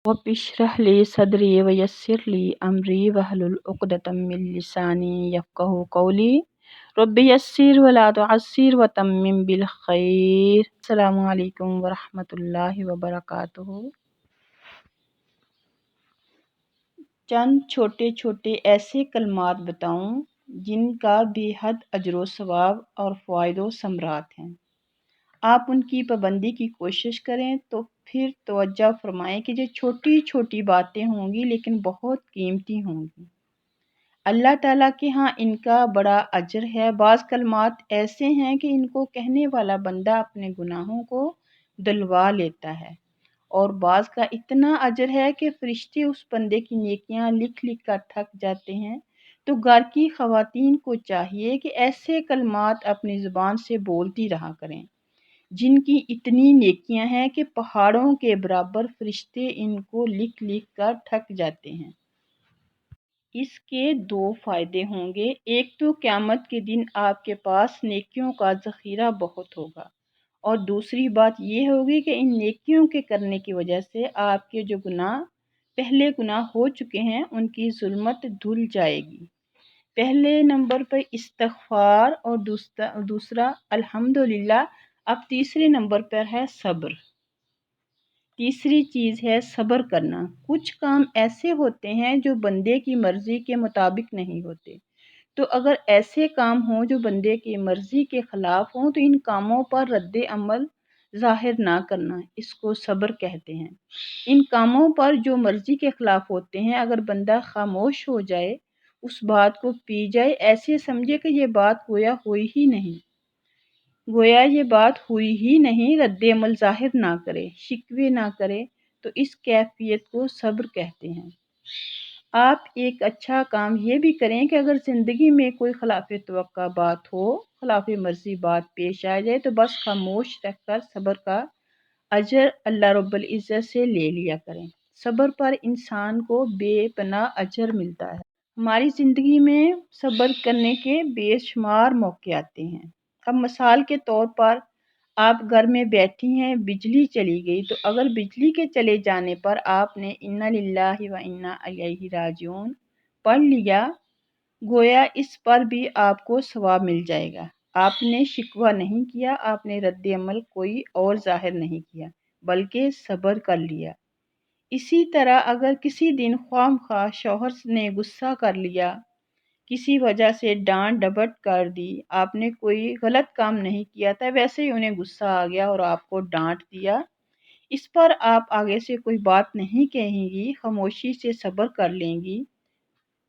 रब्बिश्रह ली सदरी वयस्सिर ली अमरी वहलुल उक़दतम मिन लिसानी यफ़क़हू क़ौली रब्बि यस्सिर वला तुअस्सिर वतम्मिम बिल खैर। अस्सलामु अलैकुम वरहमतुल्लाहि वबरकातुहू। चंद छोटे छोटे ऐसे कलमात बताऊं जिनका बेहद अजर सवाब और फ़ायदो समरात हैं। आप उनकी पाबंदी की कोशिश करें तो फिर तवज्जो फरमाएं कि जो छोटी छोटी बातें होंगी लेकिन बहुत कीमती होंगी। अल्लाह ताला के यहाँ इनका बड़ा अजर है। बाज़ कलमात ऐसे हैं कि इनको कहने वाला बंदा अपने गुनाहों को धुलवा लेता है, और बाज़ का इतना अजर है कि फरिश्ते उस बंदे की नेकियां लिख लिख कर थक जाते हैं। तो घर की ख़वातीन को चाहिए कि ऐसे कलमात अपनी ज़ुबान से बोलती रहा करें जिनकी इतनी नेकियां हैं कि पहाड़ों के बराबर फरिश्ते इनको लिख लिख कर थक जाते हैं। इसके दो फायदे होंगे। एक तो क़यामत के दिन आपके पास नेकियों का ज़ख़ीरा बहुत होगा, और दूसरी बात ये होगी कि इन नेकियों के करने की वजह से आपके जो पहले गुनाह हो चुके हैं उनकी ज़ुल्मत धुल जाएगी। पहले नंबर पर इस्तिग़फ़ार और दूसरा अल्हम्दुलिल्लाह। अब तीसरे नंबर पर है सब्र। तीसरी चीज़ है सब्र करना। कुछ काम ऐसे होते हैं जो बंदे की मर्ज़ी के मुताबिक नहीं होते, तो अगर ऐसे काम हों जो बंदे की मर्ज़ी के ख़िलाफ़ हों तो इन कामों पर रद्द अमल ज़ाहिर ना करना, इसको सब्र कहते हैं। इन कामों पर जो मर्ज़ी के ख़िलाफ़ होते हैं, अगर बंदा खामोश हो जाए, उस बात को पी जाए, ऐसे समझे कि ये बात हुई ही नहीं, रद्द अमल ज़ाहिर ना करे, शिकवे ना करे, तो इस कैफियत को सब्र कहते हैं। आप एक अच्छा काम ये भी करें कि अगर ज़िंदगी में कोई खिलाफ तवक्का बात हो, खिलाफ मर्ज़ी बात पेश आ जाए, तो बस खामोश रहकर सब्र का अजर अल्लाह रब्बुल इज़्ज़त से ले लिया करें। सब्र पर इंसान को बेपनाह अजर मिलता है। हमारी ज़िंदगी में सब्र करने के बेशुमार मौके आते हैं। अब मिसाल के तौर पर आप घर में बैठी हैं, बिजली चली गई, तो अगर बिजली के चले जाने पर आपने इन्ना लिल्लाहि व इन्ना इलैहि राजिऊन पढ़ लिया, गोया इस पर भी आपको सवाब मिल जाएगा। आपने शिकवा नहीं किया, आपने रद्द अमल कोई और ज़ाहिर नहीं किया, बल्कि सब्र कर लिया। इसी तरह अगर किसी दिन ख्वामख्वाह शौहर ने गुस्सा कर लिया, किसी वजह से डांट डपट कर दी, आपने कोई गलत काम नहीं किया था, वैसे ही उन्हें गुस्सा आ गया और आपको डांट दिया, इस पर आप आगे से कोई बात नहीं कहेंगी, खामोशी से सब्र कर लेंगी,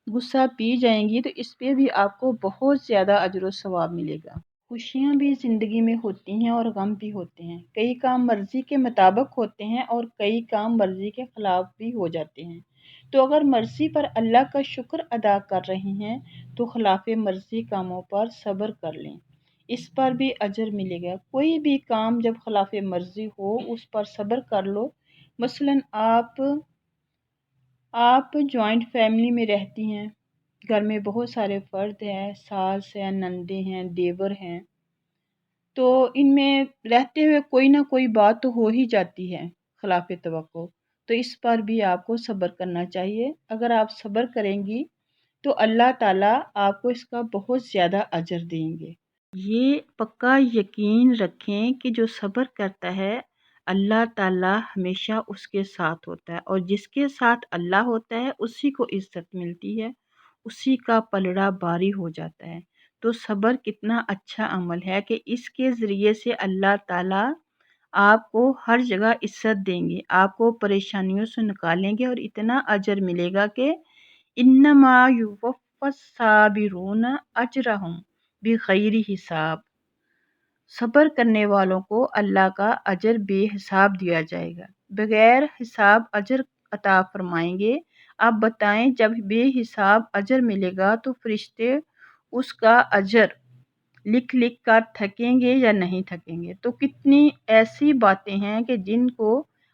गुस्सा पी जाएंगी, तो इस पे भी आपको बहुत ज़्यादा अजर व सवाब मिलेगा। खुशियाँ भी ज़िंदगी में होती हैं और गम भी होते हैं। कई काम मर्ज़ी के मुताबिक होते हैं और कई काम मर्ज़ी के ख़िलाफ़ भी हो जाते हैं। तो अगर मर्ज़ी पर अल्लाह का शुक्र अदा कर रही हैं तो खिलाफ़ मर्ज़ी कामों पर सब्र कर लें, इस पर भी अजर मिलेगा। कोई भी काम जब खिलाफ़ मर्ज़ी हो उस पर सब्र कर लो। मसलन आप जॉइंट फैमिली में रहती हैं, घर में बहुत सारे फ़र्द हैं, सास हैं, नंदे हैं, देवर हैं, तो इनमें रहते हुए कोई ना कोई बात तो हो ही जाती है खिलाफ तवक्को, तो इस पर भी आपको सब्र करना चाहिए। अगर आप सब्र करेंगी तो अल्लाह ताला आपको इसका बहुत ज़्यादा अजर देंगे। ये पक्का यकीन रखें कि जो सब्र करता है अल्लाह ताला हमेशा उसके साथ होता है, और जिसके साथ अल्लाह होता है उसी को इज़्ज़त मिलती है, उसी का पलड़ा भारी हो जाता है। तो सब्र कितना अच्छा अमल है कि इसके ज़रिए से अल्लाह ताला आपको हर जगह इज़्ज़त देंगे, आपको परेशानियों से निकालेंगे और इतना अजर मिलेगा कि इन्नमा युवफ़्फ़स साबिरून अजरहुम बिग़ैरि हिसाब। सब्र करने वालों को अल्लाह का अजर बेहिसाब दिया जाएगा, बगैर हिसाब अजर अता फरमाएंगे। आप बताएं, जब बेहिसाब अजर मिलेगा तो फरिश्ते उसका अजर लिख लिख कर थकेंगे या नहीं थकेंगे। तो कितनी ऐसी बातें हैं कि जिनको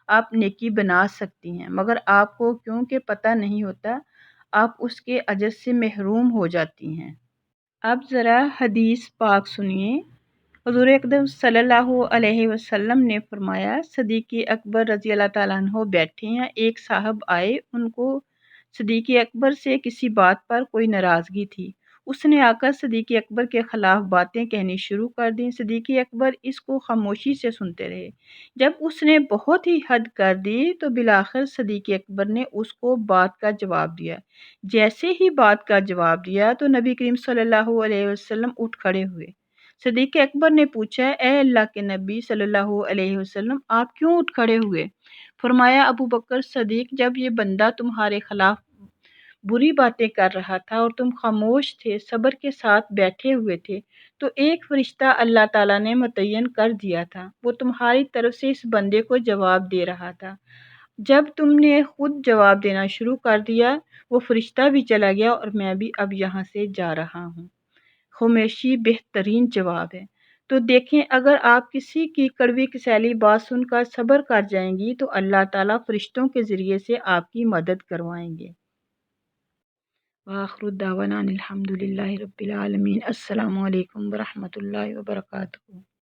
आप नेकी बना सकती हैं, मगर आपको क्योंकि पता नहीं होता, आप उसके अजर से महरूम हो जाती हैं। अब ज़रा हदीस पाक सुनिए। حضور اقدم صلی اللہ علیہ وسلم نے فرمایا، صدیق اکبر رضی اللہ تعالیٰ عنہ بیٹھے ہیں، ایک صاحب آئے، ان کو صدیق اکبر سے کسی بات پر کوئی ناراضگی تھی۔ اس نے آ کر صدیق اکبر کے خلاف باتیں کہنی شروع کر دیں۔ صدیق اکبر اس کو خاموشی سے سنتے رہے۔ جب اس نے بہت ہی حد کر دی تو بالآخر صدیق اکبر نے اس کو بات کا جواب دیا۔ جیسے ہی بات کا جواب دیا تو نبی کریم صلی اللہ علیہ وسلم اٹھ کھڑے ہوئے۔ صدیق اکبر نے پوچھا، اے اللہ کے نبی صلی اللہ علیہ وسلم، آپ کیوں اٹھ کھڑے ہوئے؟ فرمایا، ابو بکر صدیق، جب یہ بندہ تمہارے خلاف بری باتیں کر رہا تھا اور تم خاموش تھے، صبر کے ساتھ بیٹھے ہوئے تھے، تو ایک فرشتہ اللہ تعالیٰ نے متعین کر دیا تھا، وہ تمہاری طرف سے اس بندے کو جواب دے رہا تھا۔ جب تم نے خود جواب دینا شروع کر دیا، وہ فرشتہ بھی چلا گیا اور میں بھی اب یہاں سے جا رہا ہوں۔ خاموشی بہترین جواب ہے۔ تو دیکھیں، اگر آپ کسی کی کڑوی کسیلی بات سن کر صبر کر جائیں گی تو اللہ تعالیٰ فرشتوں کے ذریعے سے آپ کی مدد کروائیں گے۔ وآخر دعوانا الحمد للہ رب العالمین۔ السلام علیکم ورحمۃ اللہ وبرکاتہ۔